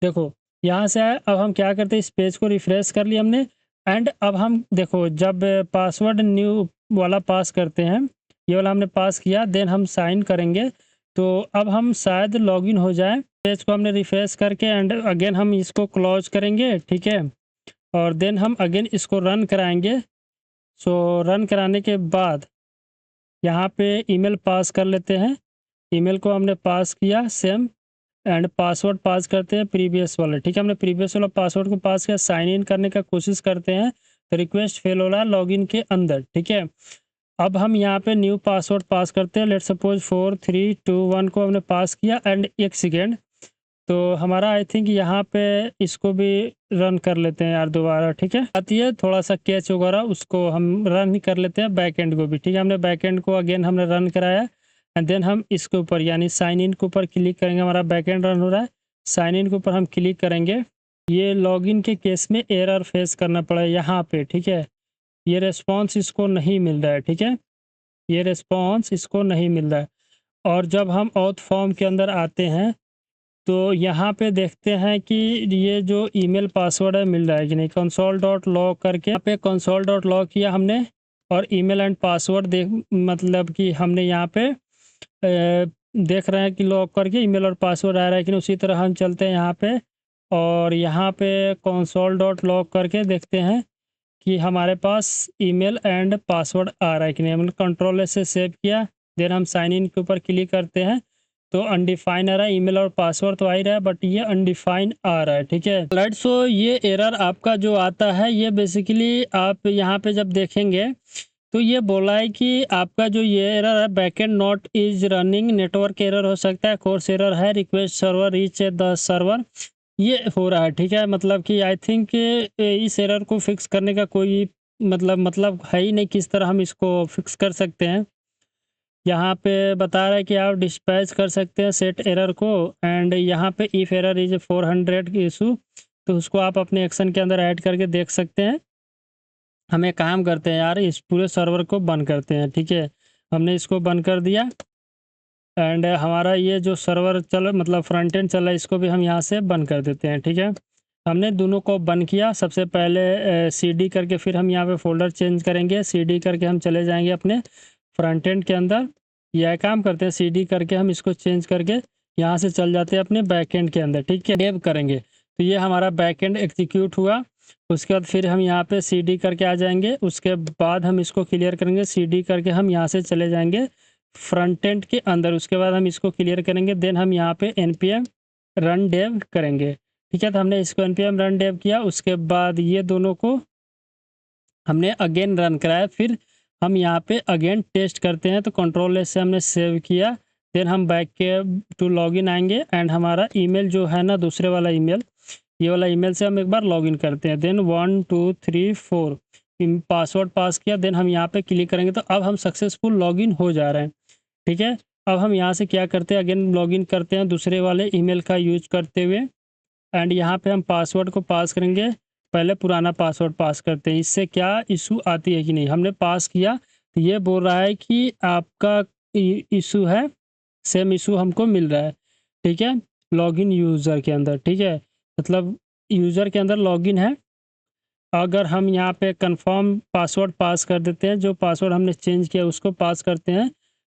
S1: देखो यहाँ से आया। अब हम क्या करते हैं, इस पेज को रिफ्रेश कर लिया हमने एंड अब हम देखो जब पासवर्ड न्यू वाला पास करते हैं, ये वाला हमने पास किया, देन हम साइन करेंगे तो अब हम शायद लॉगिन हो जाए। पेज को हमने रिफ्रेश करके एंड अगेन हम इसको क्लोज करेंगे। ठीक है, और देन हम अगेन इसको रन कराएंगे। सो रन कराने के बाद यहाँ पे ईमेल पास कर लेते हैं। ईमेल को हमने पास किया सेम एंड पासवर्ड पास करते हैं प्रीवियस वाला। ठीक है, हमने प्रीवियस वाला पासवर्ड को पास किया, साइन इन करने का कोशिश करते हैं तो रिक्वेस्ट फेल हो रहा है लॉगिन के अंदर। ठीक है, अब हम यहाँ पे न्यू पासवर्ड पास करते हैं। लेट सपोज 4321 को हमने पास किया एंड एक सेकेंड, तो हमारा आई थिंक यहाँ पे इसको भी रन कर लेते हैं यार दोबारा। ठीक है, आती है थोड़ा सा कैच वगैरह, उसको हम रन ही कर लेते हैं बैक एंड को भी। ठीक है, हमने बैक एंड को अगेन हमने रन कराया एंड देन हम इसके ऊपर यानी साइन इन के ऊपर क्लिक करेंगे। हमारा बैक एंड रन हो रहा है, साइन इन के ऊपर हम क्लिक करेंगे। ये लॉगिन के केस में एरर फेस करना पड़ा यहाँ पे। ठीक है, ये रिस्पॉन्स इसको नहीं मिल रहा है। ठीक है, ये रिस्पॉन्स इसको नहीं मिल रहा है। और जब हम ऑथ फॉर्म के अंदर आते हैं तो यहाँ पे देखते हैं कि ये जो ईमेल पासवर्ड है मिल रहा है कि नहीं। कंसोल डॉट लॉग करके यहाँ पे कंसोल डॉट लॉग किया हमने और ईमेल एंड पासवर्ड देख, मतलब कि हमने यहाँ पे देख रहे हैं कि लॉग करके ईमेल और पासवर्ड आ रहा है कि नहीं। उसी तरह हम चलते हैं यहाँ पे और यहाँ पे कंसोल डॉट लॉग करके देखते हैं कि हमारे पास ईमेल एंड पासवर्ड आ रहा है कि नहीं। हमने कंट्रोल एस से सेव किया, देन हम साइन इन के ऊपर क्लिक करते हैं तो अनडिफाइन आ रहा है। ईमेल और पासवर्ड तो आ ही रहा है बट ये अनडिफाइन आ रहा है। ठीक है, राइट। सो ये एरर आपका जो आता है ये बेसिकली आप यहाँ पे जब देखेंगे तो ये बोला है कि आपका जो ये एरर है backend not is running, network error हो सकता है, कोर्स एरर है, request server reach the server, ये हो रहा है। ठीक है, मतलब कि आई थिंक इस एरर को फिक्स करने का कोई मतलब है ही नहीं, किस तरह हम इसको फिक्स कर सकते हैं। यहाँ पे बता रहा है कि आप डिस्पैच कर सकते हैं सेट एरर को, एंड यहाँ पे इफ एरर इज 400 की इशू, तो उसको आप अपने एक्शन के अंदर ऐड करके देख सकते हैं। हम एक काम करते हैं यार, इस पूरे सर्वर को बंद करते हैं। ठीक है, हमने इसको बंद कर दिया, एंड हमारा ये जो सर्वर चल मतलब फ्रंट एंड चल रहा है, इसको भी हम यहाँ से बंद कर देते हैं। ठीक है, हमने दोनों को बंद किया। सबसे पहले CD करके फिर हम यहाँ पे फोल्डर चेंज करेंगे, CD करके हम चले जाएंगे अपने फ्रंट एंड के अंदर। यह काम करते हैं, CD करके हम इसको चेंज करके यहाँ से चल जाते हैं अपने बैक एंड के अंदर। ठीक है, डेव करेंगे तो ये हमारा बैक एंड एग्जीक्यूट हुआ। उसके बाद फिर हम यहाँ पे CD करके आ जाएंगे, उसके बाद हम इसको क्लियर करेंगे। CD करके हम यहाँ से चले जाएंगे फ्रंट एंड के अंदर, उसके बाद हम इसको क्लियर करेंगे। देन हम यहाँ पे npm रन डेव करेंगे। ठीक है, तो हमने इसको npm रन डेव किया, उसके बाद ये दोनों को हमने अगेन रन कराया। फिर हम यहाँ पे अगेन टेस्ट करते हैं, तो कंट्रोल एस से हमने सेव किया। देन हम बैक के टू लॉगिन आएंगे, एंड हमारा ईमेल जो है ना, दूसरे वाला ईमेल, ये वाला ईमेल से हम एक बार लॉगिन करते हैं। देन 1 2 3 4 पासवर्ड पास किया। देन हम यहाँ पे क्लिक करेंगे, तो अब हम सक्सेसफुल लॉगिन हो जा रहे हैं। ठीक है, अब हम यहाँ से क्या करते हैं, अगेन लॉगिन करते हैं दूसरे वाले ईमेल का यूज करते हुए, एंड यहाँ पे हम पासवर्ड को पास करेंगे। पहले पुराना पासवर्ड पास करते हैं, इससे क्या इशू आती है कि नहीं। हमने पास किया तो ये बोल रहा है कि आपका इशू है, सेम इशू हमको मिल रहा है। ठीक है, लॉगिन यूज़र के अंदर। ठीक है, मतलब यूज़र के अंदर लॉगिन है। अगर हम यहाँ पे कंफर्म पासवर्ड पास कर देते हैं, जो पासवर्ड हमने चेंज किया उसको पास करते हैं,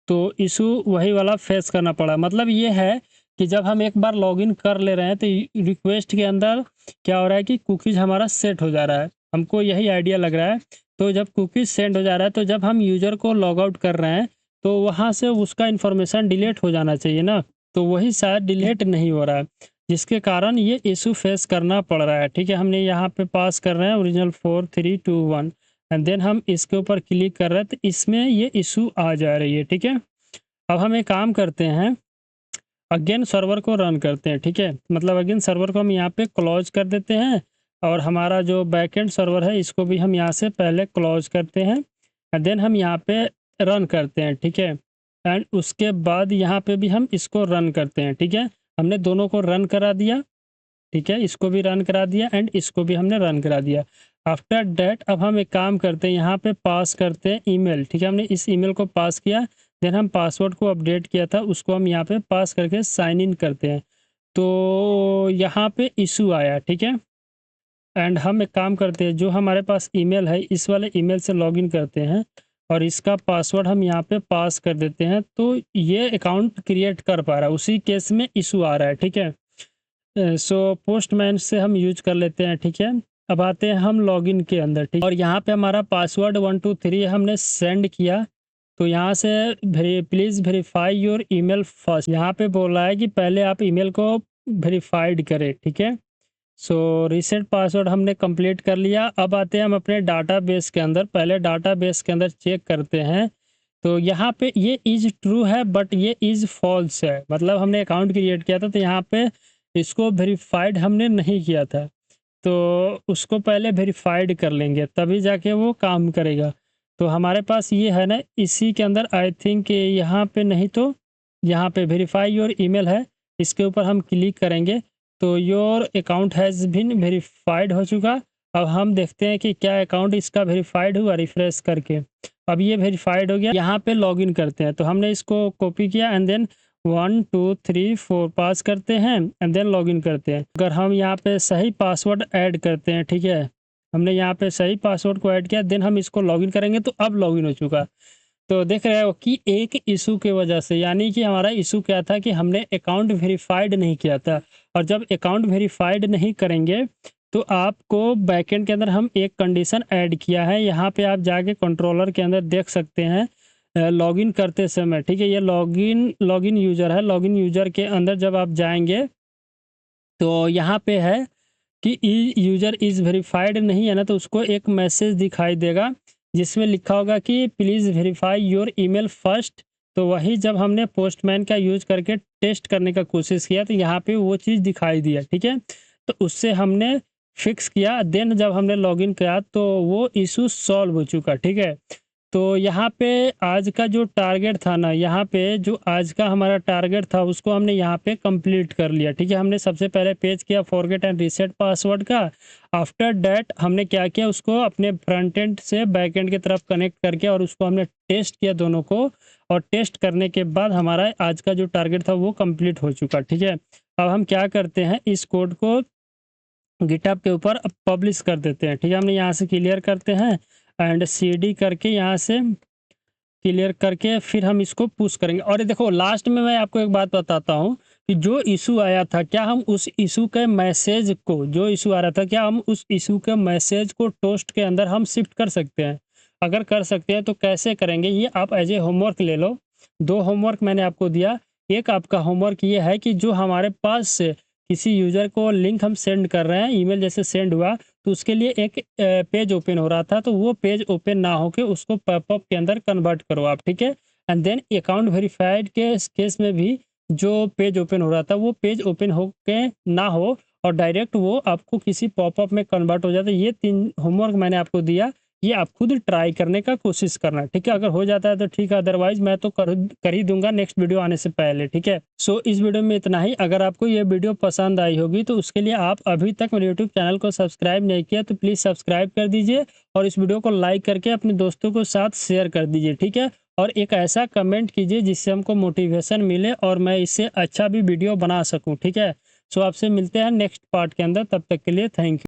S1: तो इशू वही वाला फेस करना पड़ा। मतलब ये है कि जब हम एक बार लॉगिन कर ले रहे हैं तो रिक्वेस्ट के अंदर क्या हो रहा है कि कुकीज़ हमारा सेट हो जा रहा है। हमको यही आइडिया लग रहा है। तो जब कुकीज़ सेट हो जा रहा है, तो जब हम यूज़र को लॉग आउट कर रहे हैं, तो वहाँ से उसका इन्फॉर्मेशन डिलीट हो जाना चाहिए ना, तो वही शायद डिलीट नहीं हो रहा है, जिसके कारण ये इशू फेस करना पड़ रहा है। ठीक है, हमने यहाँ पे पास कर रहे हैं ओरिजिनल 4 3 2 1, एंड देन हम इसके ऊपर क्लिक कर रहे हैं, तो इसमें ये इशू आ जा रही है। ठीक है, अब हम एक काम करते हैं, अगेन सर्वर को रन करते हैं। ठीक है, मतलब अगेन सर्वर को हम यहाँ पे क्लोज कर देते हैं, और हमारा जो बैकएंड सर्वर है इसको भी हम यहाँ से पहले क्लोज करते हैं, एंड देन हम यहाँ पे रन करते हैं। ठीक है, एंड उसके बाद यहाँ पे भी हम इसको रन करते हैं। ठीक है, हमने दोनों को रन करा दिया। ठीक है, इसको भी रन करा दिया, एंड इसको भी हमने रन करा दिया। आफ्टर डैट अब हम एक काम करते हैं, यहाँ पे पास करते हैं ईमेल। ठीक है, हमने इस ईमेल को पास किया। देन हम पासवर्ड को अपडेट किया था, उसको हम यहाँ पे पास करके साइन इन करते हैं। तो यहाँ पे इशू आया। ठीक है, एंड हम एक काम करते हैं, जो हमारे पास ईमेल है इस वाले ईमेल से लॉगिन करते हैं, और इसका पासवर्ड हम यहाँ पे पास कर देते हैं, तो ये अकाउंट क्रिएट कर पा रहा है। उसी केस में इशू आ रहा है। ठीक है, सो पोस्टमैन से हम यूज कर लेते हैं। ठीक है, अब आते हैं हम लॉगिन के अंदर। ठीक, और यहाँ पे हमारा पासवर्ड 1 2 3 हमने सेंड किया, तो यहाँ से please verify your email first, यहाँ पे बोल रहा है कि पहले आप ईमेल को वेरीफाइड करें। ठीक है, सो रीसेट पासवर्ड हमने कंप्लीट कर लिया। अब आते हैं हम अपने डाटाबेस के अंदर। पहले डाटाबेस के अंदर चेक करते हैं, तो यहाँ पे ये इज़ ट्रू है, बट ये इज़ फॉल्स है। मतलब हमने अकाउंट क्रिएट किया था, तो यहाँ पे इसको वेरीफाइड हमने नहीं किया था, तो उसको पहले वेरीफाइड कर लेंगे, तभी जाके वो काम करेगा। तो हमारे पास ये है ना, इसी के अंदर आई थिंक यहाँ पे नहीं, तो यहाँ पे वेरीफाई योर ईमेल है, इसके ऊपर हम क्लिक करेंगे, तो your account has been verified हो चुका। अब हम देखते हैं कि क्या अकाउंट इसका वेरीफाइड हुआ, रिफ्रेश करके। अब ये वेरीफाइड हो गया। यहाँ पे लॉगिन करते हैं, तो हमने इसको कॉपी किया, एंड देन 1 2 3 4 पास करते हैं, एंड देन लॉगिन करते हैं। अगर हम यहाँ पे सही पासवर्ड ऐड करते हैं, ठीक है, हमने यहाँ पे सही पासवर्ड को ऐड किया, देन हम इसको लॉगिन करेंगे, तो अब लॉगिन हो चुका। तो देख रहे हो कि एक इशू की वजह से, यानी कि हमारा इशू क्या था कि हमने अकाउंट वेरीफाइड नहीं किया था, और जब अकाउंट वेरीफाइड नहीं करेंगे, तो आपको बैकएंड के अंदर हम एक कंडीशन ऐड किया है। यहाँ पे आप जाके कंट्रोलर के अंदर देख सकते हैं, लॉगिन करते समय। ठीक है, ये लॉगिन यूज़र है। लॉगिन यूज़र के अंदर जब आप जाएंगे, तो यहाँ पे है कि यूज़र इज़ वेरीफाइड नहीं है ना, तो उसको एक मैसेज दिखाई देगा जिसमें लिखा होगा कि please verify your email first. तो वही जब हमने पोस्टमैन का यूज़ करके टेस्ट करने का कोशिश किया तो यहाँ पे वो चीज़ दिखाई दिया, ठीक है। तो उससे हमने फिक्स किया, देन जब हमने लॉगिन किया तो वो इश्यू सॉल्व हो चुका, ठीक है। तो यहाँ पे आज का जो टारगेट था ना, यहाँ पे जो आज का हमारा टारगेट था उसको हमने यहाँ पे कंप्लीट कर लिया, ठीक है। हमने सबसे पहले पेज किया फॉरगेट एंड रीसेट पासवर्ड का। आफ्टर दैट हमने क्या किया, उसको अपने फ्रंट एंड से बैक एंड की तरफ कनेक्ट करके और उसको हमने टेस्ट किया दोनों को, और टेस्ट करने के बाद हमारा आज का जो टारगेट था वो कंप्लीट हो चुका, ठीक है। अब हम क्या करते हैं, इस कोड को गिटहब के ऊपर पब्लिश कर देते हैं, ठीक है। हमने यहाँ से क्लियर करते हैं एंड cd करके यहाँ से क्लियर करके फिर हम इसको पुश करेंगे। और ये देखो लास्ट में मैं आपको एक बात बताता हूँ कि जो इशू आया था, क्या हम उस इशू के मैसेज को, जो इशू आ रहा था, क्या हम उस इशू के मैसेज को टोस्ट के अंदर हम शिफ्ट कर सकते हैं? अगर कर सकते हैं तो कैसे करेंगे, ये आप एज ए होमवर्क ले लो। 2 होमवर्क मैंने आपको दिया। एक आपका होमवर्क ये है कि जो हमारे पास से किसी यूज़र को लिंक हम सेंड कर रहे हैं, ईमेल जैसे सेंड हुआ, तो उसके लिए एक पेज ओपन हो रहा था, तो वो पेज ओपन ना होके उसको पॉपअप के अंदर कन्वर्ट करो आप, ठीक है। एंड देन अकाउंट वेरिफाइड के केस में भी जो पेज ओपन हो रहा था वो पेज ओपन होके ना हो और डायरेक्ट वो आपको किसी पॉपअप में कन्वर्ट हो जाता है। ये 3 होमवर्क मैंने आपको दिया, ये आप खुद ट्राई करने का कोशिश करना, ठीक है। अगर हो जाता है तो ठीक है, अदरवाइज मैं तो कर ही दूंगा नेक्स्ट वीडियो आने से पहले, ठीक है। सो इस वीडियो में इतना ही। अगर आपको ये वीडियो पसंद आई होगी तो उसके लिए आप अभी तक मेरे यूट्यूब चैनल को सब्सक्राइब नहीं किया तो प्लीज़ सब्सक्राइब कर दीजिए और इस वीडियो को लाइक करके अपने दोस्तों को साथ शेयर कर दीजिए, ठीक है। और एक ऐसा कमेंट कीजिए जिससे हमको मोटिवेशन मिले और मैं इससे अच्छा भी वीडियो बना सकूँ, ठीक है। सो आपसे मिलते हैं नेक्स्ट पार्ट के अंदर, तब तक के लिए थैंक यू।